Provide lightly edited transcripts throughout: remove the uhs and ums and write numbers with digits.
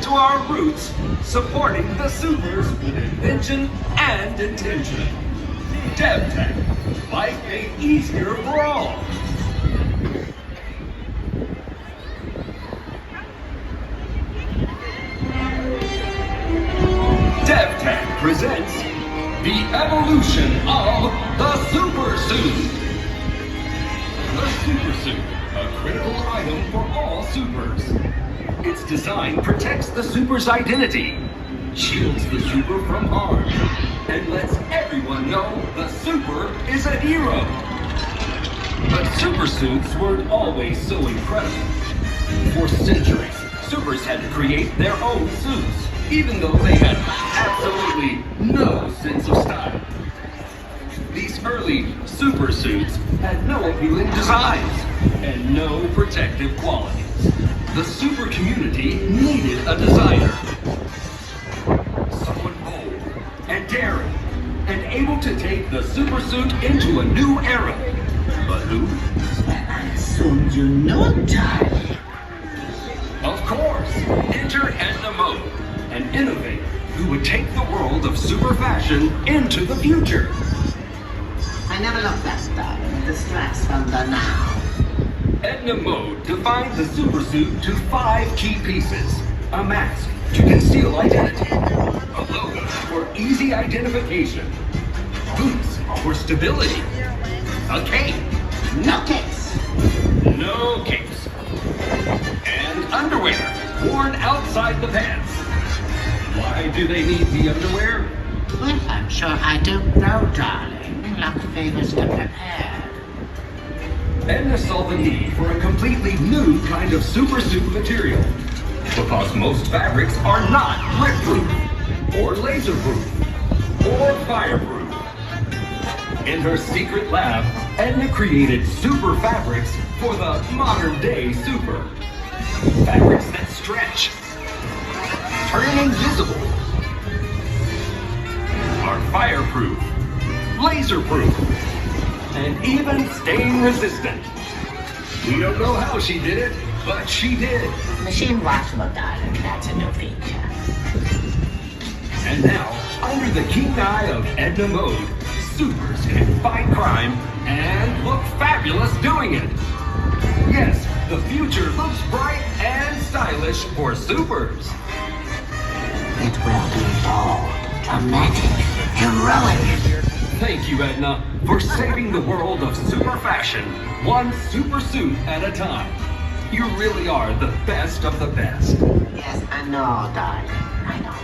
to our roots, supporting the supers with invention and intention. DevTech, life made easier for all. DevTech presents the evolution of the Super Suit. The Super Suit, a critical item for all supers. Its design protects the super's identity, shields the super from harm, and lets everyone know the super is a hero. But super suits weren't always so incredible. For centuries, supers had to create their own suits, even though they had absolutely no sense of style. These early super suits had no appealing designs and no protective qualities. The super community needed a designer. Someone bold and daring and able to take the super suit into a new era. But who? I assumed you know, darling. Of course, enter Edna Mode, an innovator who would take the world of super fashion into the future. I never look that darling. It distracts from the now. Edna Mode defined the super suit to 5 key pieces. A mask to conceal identity. A logo for easy identification. Boots for stability. A cape. No case. No capes. And underwear worn outside the pants. Why do they need the underwear? Well, I'm sure I do know, darling. Luck favors the prepared. Edna saw the need for a completely new kind of super suit material. Because most fabrics are not grip-proof, or laser-proof, or fireproof. In her secret lab, Edna created super fabrics for the modern-day super. Fabrics that stretch, turn invisible, are fireproof, laser-proof, and even stain-resistant. We don't know how she did it, but she did. Machine washable, darling. That's a new feature. And now, under the keen eye of Edna Mode, supers can fight crime and look fabulous doing it. Yes, the future looks bright and stylish for supers. It will be bold, dramatic, heroic. Thank you, Edna, for saving the world of super fashion, one super suit at a time. You really are the best of the best. Yes, I know, darling. I know.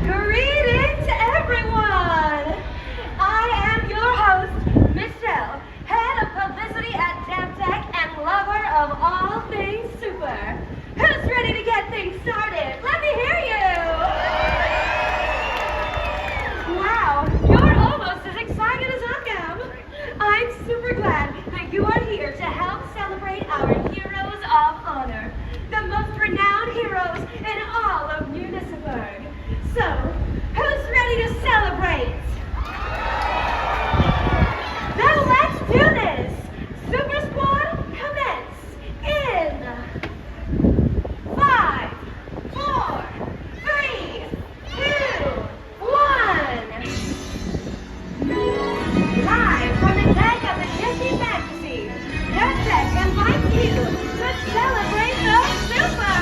Greetings, everyone! I am your host, Michelle, head of publicity at DevTech and lover of all things super. Who's ready to get things started? Let me hear you! Wow, you're almost as excited as I am. I'm super glad that you are here to help celebrate our heroes of honor, the most renowned heroes in all of Municipburg. So, who's ready to celebrate? Then let's do this! Super Squad, commence in 5, 4, 3, 2, 1. Live from the deck of the Disney Fantasy, DevTech invites you to celebrate the Supers!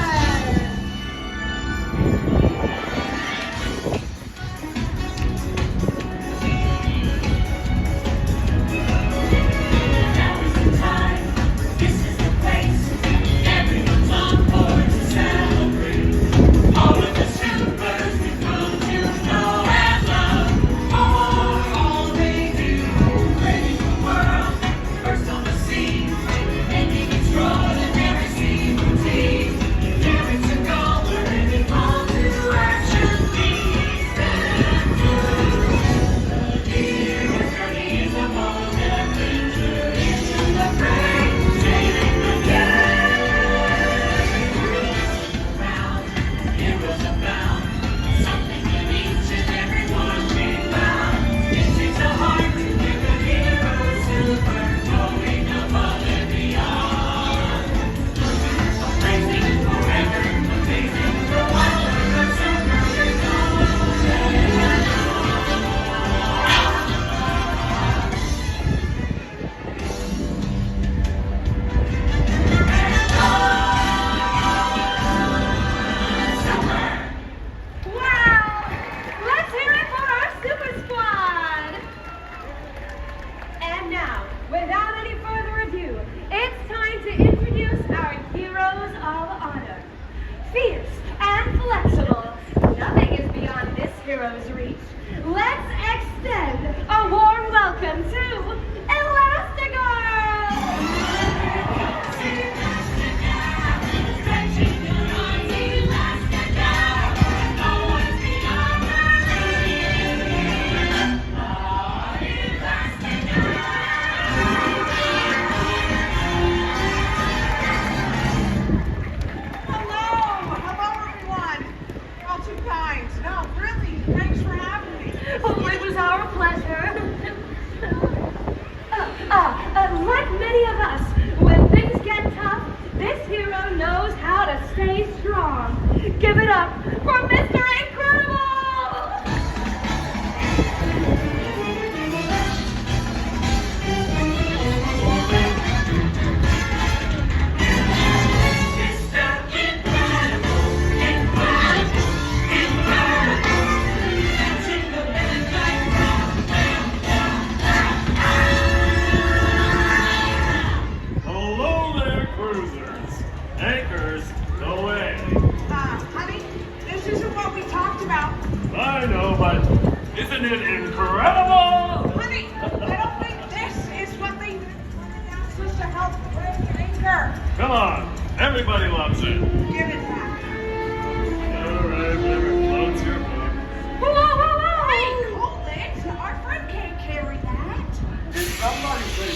Come on, everybody loves it. Give it back. All right, whatever floats your boat. Whoa, whoa, whoa! Hey, hold it. Our friend can't carry that. Did somebody say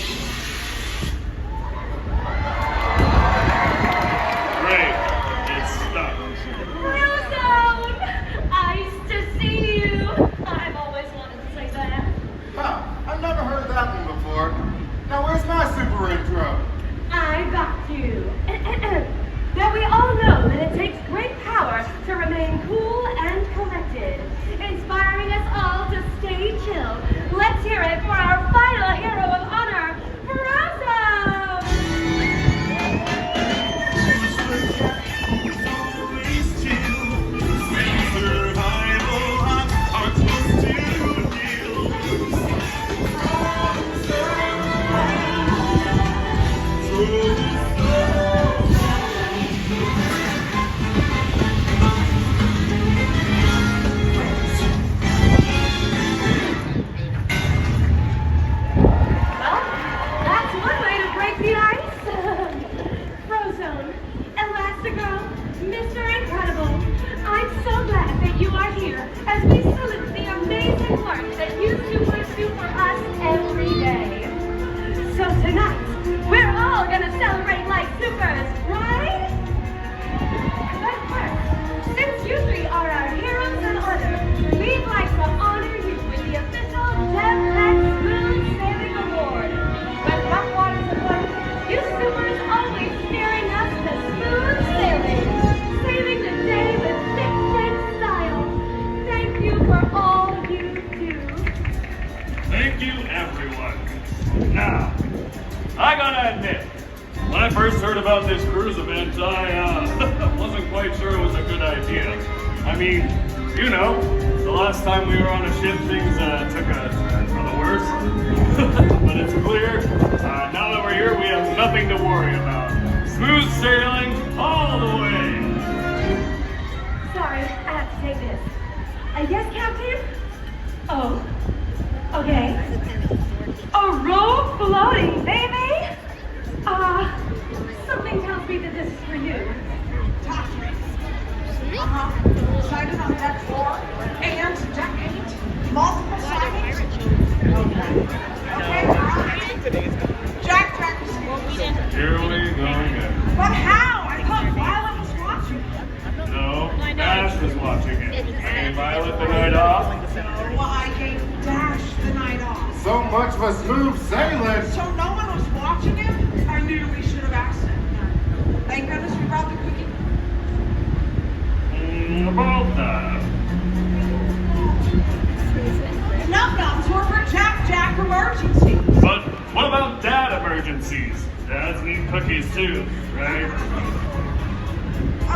Great, it's stuck. Frozone! Nice to see you. I've always wanted to say that. Huh, I've never heard that one before. Now where's my super intro? I got you. Now we all know that it takes great power to remain cool and collected, inspiring us all to stay chill. Let's hear it for our final hero of honor, Frozone! Well, that's one way to break the ice. Frozone, Elastigirl, Mr. Incredible, I'm so glad that you are here as we salute the amazing work that you supers do for us every day. So tonight, we're all gonna celebrate like supers, right? But first, since you three are our heroes in honor, we'd like to honor you with the official Jetpack Smooth Sailing Award. When rough waters are flooded, you supers always steering us to smooth sailing, saving the day with thick jet style. Thank you for all you do. Thank you, everyone. Now, I gotta admit, when I first heard about this cruise event, I wasn't quite sure it was a good idea. I mean, you know, the last time we were on a ship, things took a turn for the worse. But it's clear, now that we're here, we have nothing to worry about. Smooth sailing all the way. Sorry, I have to take this. Yes, Captain? Oh, okay. A row floating, baby? Something tells me that this is for you. Talk to me. Sighted on deck 4 and deck 8. Multiple sightings. Okay, all right. Jack received. Here we go again. But how? I thought Violet was watching. No, Ash was watching it. Hey, Violet, the night off. So I gave Dash the night off. So much for smooth sailing. So no one was watching him? I knew we should have asked him. Thank goodness we brought the cookie. About that. Num-nums were for Jack emergencies. But what about dad emergencies? Dads need cookies too, right?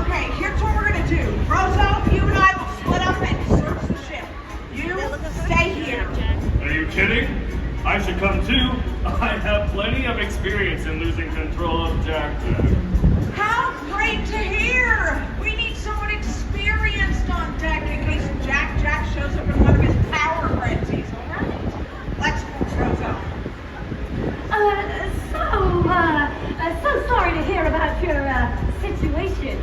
Okay, here's what we're gonna do. Frozone, you and I will split up and search the ship. You stay here. Are you kidding? I should come too. I have plenty of experience in losing control of Jack. How great to hear! We need someone experienced on deck in case Jack shows up in one of his power frenzies, alright? Let's go, Frozone. So sorry to hear about your situation.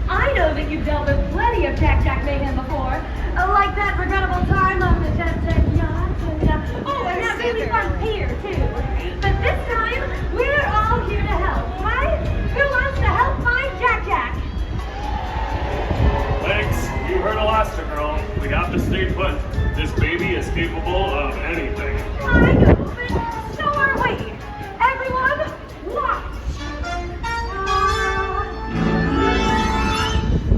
I know that you've dealt with plenty of Jack mayhem before, like that regrettable time on the Jet yacht, and that really fun pier too. But this time, we're all here to help, right? Who wants to help find Jack? Thanks. You heard Elastigirl. We have to stay put. This baby is capable of anything. I know, but so are we. Everyone, watch.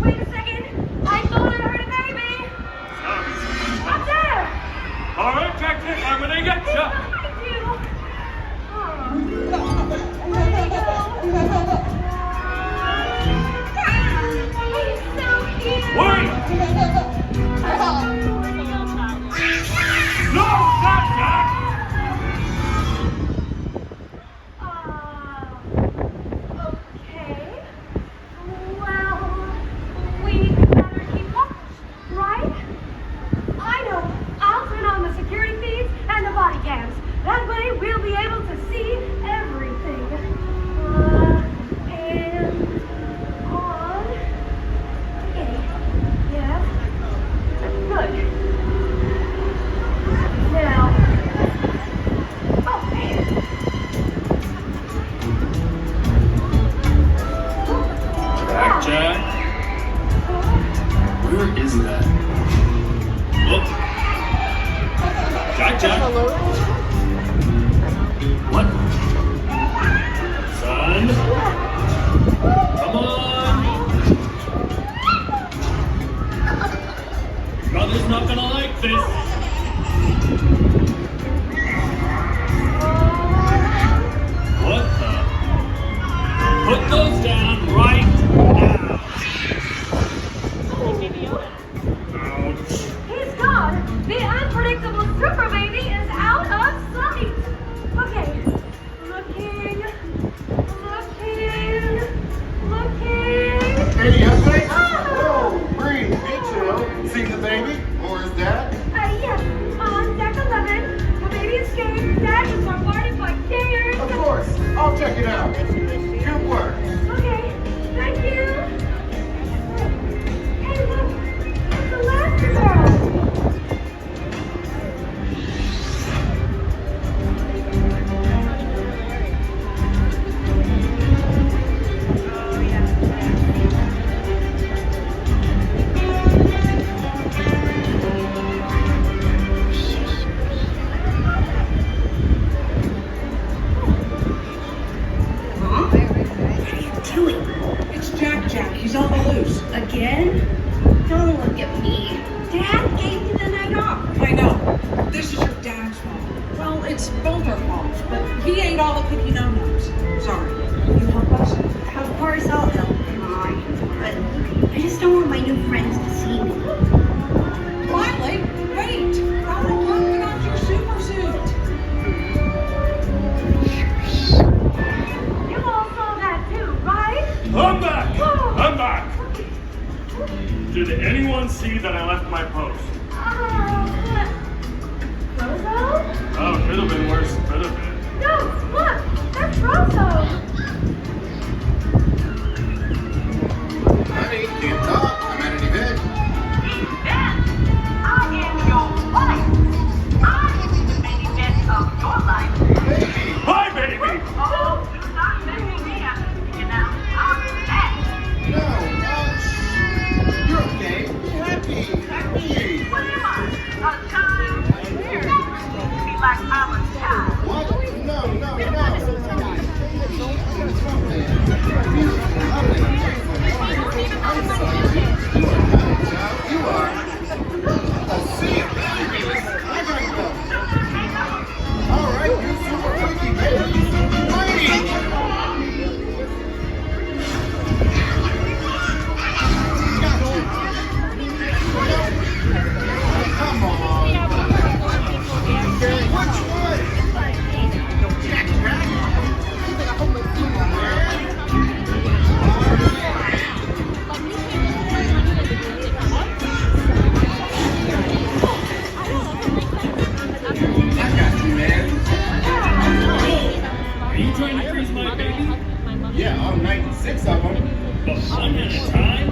Wait a second. I thought I heard a baby. Up there. All right, Jack, I'm gonna get He's ya. behind you. Where'd they go? He's so cute. Wait! Where'd he go? is that? Look. Jack Jack. What? Son. Come on. Brother's not gonna like this. What the? Put those down right now. Ouch. He's gone. The unpredictable super baby is out of sight. Okay. Looking. Any updates? Oh. Whoa, Bree, hey, chill. Seen the baby? Or his dad? Yes. On deck 11. The baby escaped. Dad was bombarded by stairs. Of course. I'll check it out. Good work. Okay. Thank you. Hey, look. It's Elastigirl. It's Jack Jack. He's on the loose. Again? Don't look at me. Dad gave you the night off. I know. This is your dad's fault. Well, it's both our faults, but he ate all the cookie no-nos. Sorry. Will you help us? Of course I'll help, Mom. But I just don't want my new friends to see me. Finally, wait. How did you get out your super suit? You all saw that too, right? I'm back! Whoa. I'm back! Did anyone see that I left my post? Roso? Oh, could have been worse. Could have been. No, look, that's Roso. Honey, can't talk. I'm at an event. Baby! Hi, baby! No, you're okay. Be happy. Happy. What? No. You are. I'll see you. I gotta go. All right, you super freaky baby. Wait. Got you. Come on. Which one? Jack Jack? I got you, man. Are you trying to freeze my baby? Yeah, all 96 of them. But one at a time?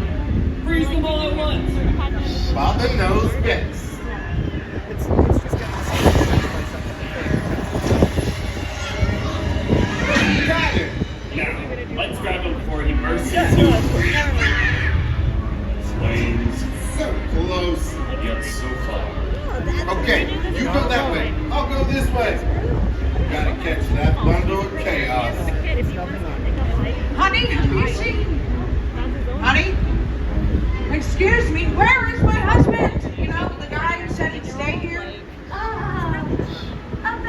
Freeze them all at once. Papa knows best. Got it. Now, let's grab him before he bursts into flames. So close. Yet so far. Okay, you go that way. I'll go this way. Gotta catch that bundle of chaos. Honey, have you seen? Honey? Excuse me, where is my husband? You know, the guy who said he'd stay here? About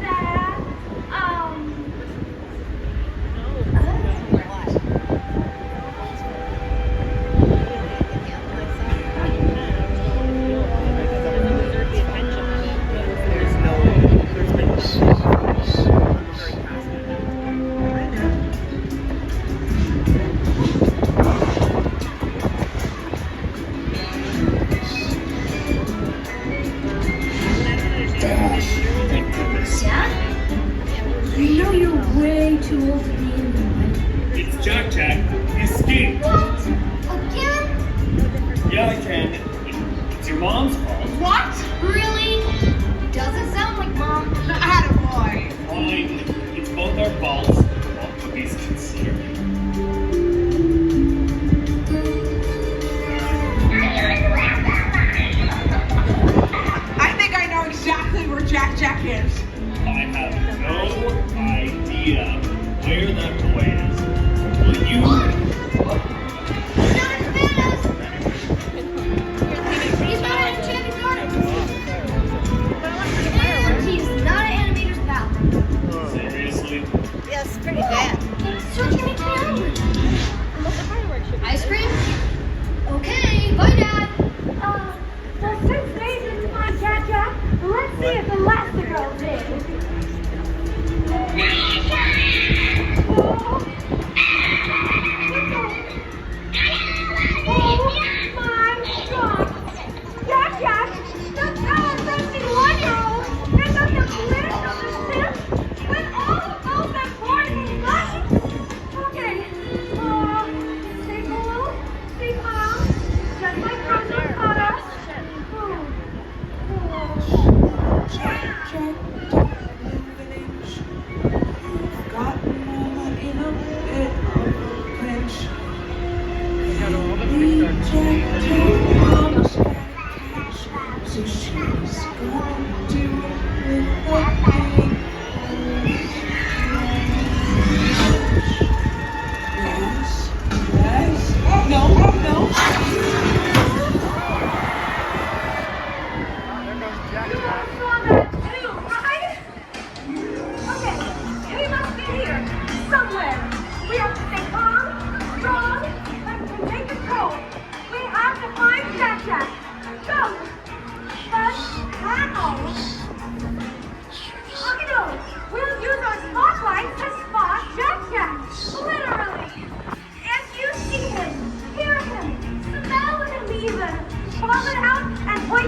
that, too old to be in the It's Jack Jack. Escape. What? Again? Yeah, I can. It's your mom's fault. What? Really? Doesn't sound like Mom. Attaboy. Fine. It's both our faults. All cookies considered.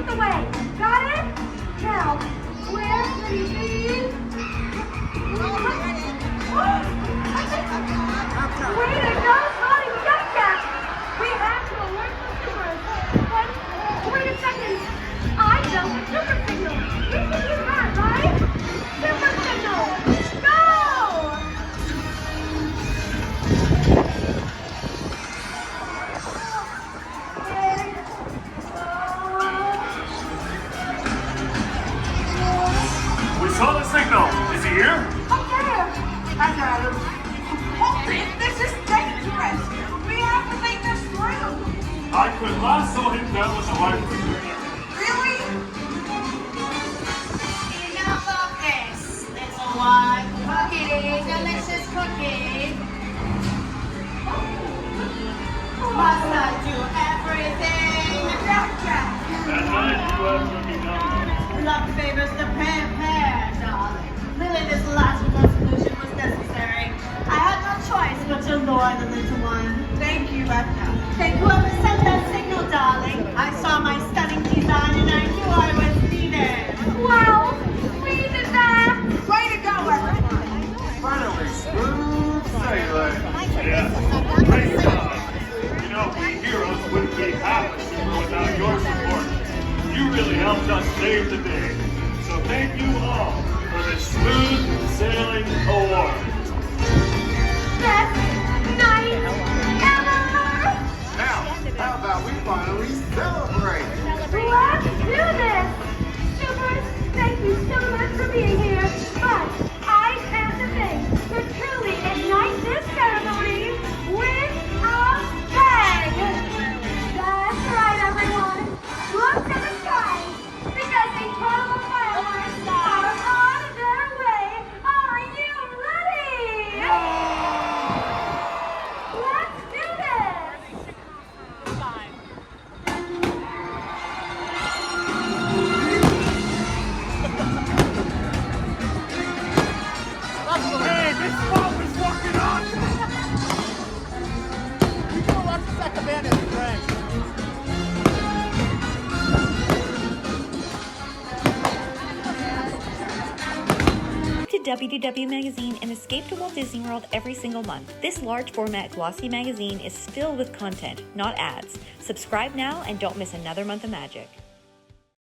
with the way. Got it? Now, where can you be? Way to go, Spotting Jack Jack! We have to alert the supers. But, wait a second. I know the super signal. We can use that, right? Super signal! Go! We saw the signal. Is he here? Up there! I got him. Hold it. This is dangerous. We have to make this through. I could lasso him down with a wire. Really? Enough of this, little one. Cookie, delicious cookie. Must I do everything? Jack Jack. That night you have cookie down. Luck favors the pair, darling. Really, this last resolution was necessary. I had no choice but to lure the little one. Thank you, Edna. Thank whoever sent that signal, darling. I saw my stunning design and I knew I was needed. Wow! We did that! Way to go, everyone. Finally, smooth sailing. Yeah. Great job. You know, we heroes wouldn't be half a super without your support. You really helped us save the day. So thank you all for the Smooth Sailing Award. Best night ever! Now, how about we finally celebrate? Let's do this! Supers, thank you so much for being here. But I have to say, to truly ignite this ceremony with a bang! That's right, everyone. Look to the sky, because incredible fireworks are on their way. Are you ready? Let's do this! Hey, this bomb is walking on! We go up to second man and Frank. To WDW Magazine and escape to Walt Disney World every single month. This large format glossy magazine is filled with content, not ads. Subscribe now and don't miss another month of magic.